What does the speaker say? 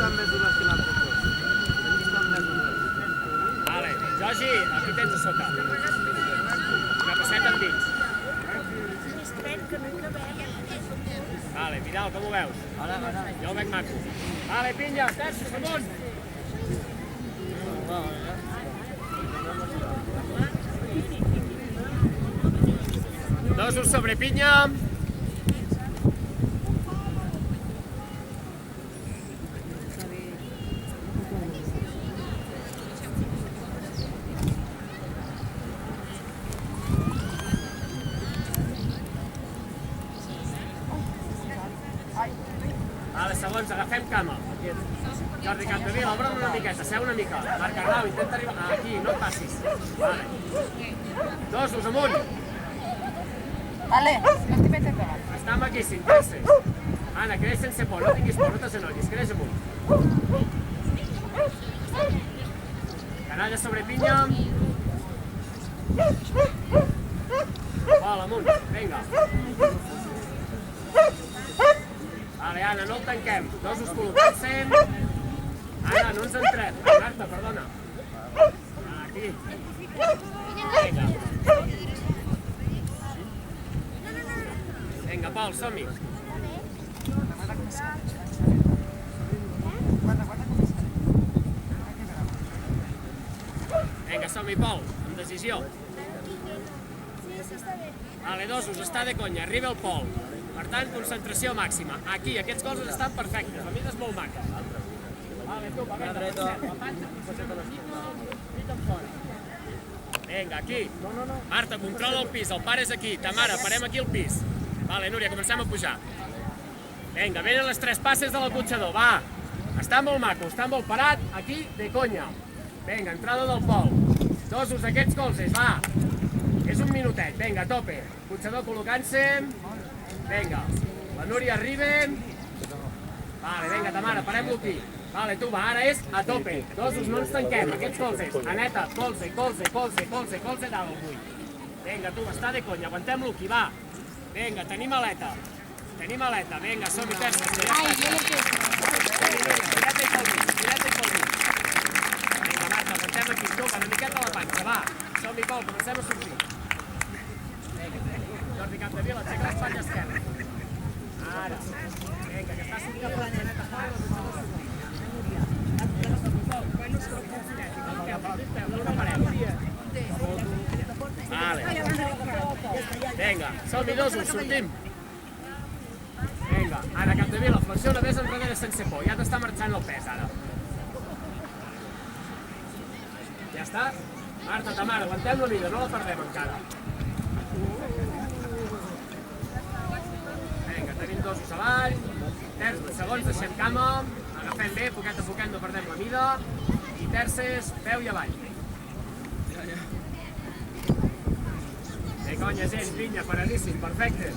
estan més dures que l'altre dos. Ells estan més dures. Vale, Josi, aquí tens a sota. Una passeta endins. Vale, Vidal, com ho veus? Ara. Jo ho veig maco. Vale, pinyes, terços, amunt. Dosos sobre pinya. Vale, segons, agafem cama. Jordi Capdevila, obre'm una miqueta, seu una mica. Marc Arnau, intenta arribar... Aquí, no et passis. Vale. Dosos, amunt. Vale, no estic ben acabat. Està maquíssim, creixes. Anna, creix sense por, no tinguis por, no t'azenollis, creix amunt. Canalla sobre pinya. Vol, amunt, vinga. Vale, Anna, no el tanquem. Dosos col·locant-se. Anna, no ens entrem. Marta, perdona. Aquí. Vinga. Vinga, Pol, som-hi. Vinga, som-hi, Pol, amb decisió. Vale, dosos, està de conya, arriba el Pol. Per tant, concentració màxima. Aquí, aquests coses estan perfectes, la mida és molt maca. Vale, tu, va, vinga, la panxa, vinga, aquí. Marta, controla el pis, el pare és aquí. Tamara, parem aquí el pis. Vale, Núria, comencem a pujar. Vinga, venen les 3 passes de l'acotxador, va. Està molt maco, està molt parat, aquí, de conya. Vinga, entrada del Pol. Dosos, aquests colzes, va. És un minutet, vinga, a tope. Cotxador col·locant-se. Vinga, la Núria arriba. Vale, vinga, Tamara, parem-lo aquí. Vale, tu, va, ara és a tope. Dosos, no ens tanquem, aquests colzes. Aneta, colze, dalt el buit. Vinga, tu, està de conya, aguantem-lo aquí, va. Vinga, tenim aleta. Vinga, som-hi, terces. Tireta i pel mig. Vinga, Marta, aguantem aquí, tu, una miqueta a la panxa, va. Som-hi, Pol, comencem a sortir. Jordi Capdevila, aixeca l'espatlla esquerra. Ara. Vinga, que està sortint a prop, Aneta, fora, Vale. Vinga, som-hi, dosos, sortim. Vinga, ara Capdevila, flexiona, vés enrere sense por. Ja t'està marxant el pes, ara. Ja està? Marta, Tamara, aguantem la mida, no la perdem encara. Vinga, tenim dosos avall. Terços, segons, deixem cama. Agafem bé, poquet a poquet, no perdem la mida. I terces, peu i avall. De conya, gent, pinya, paradíssim, perfecte.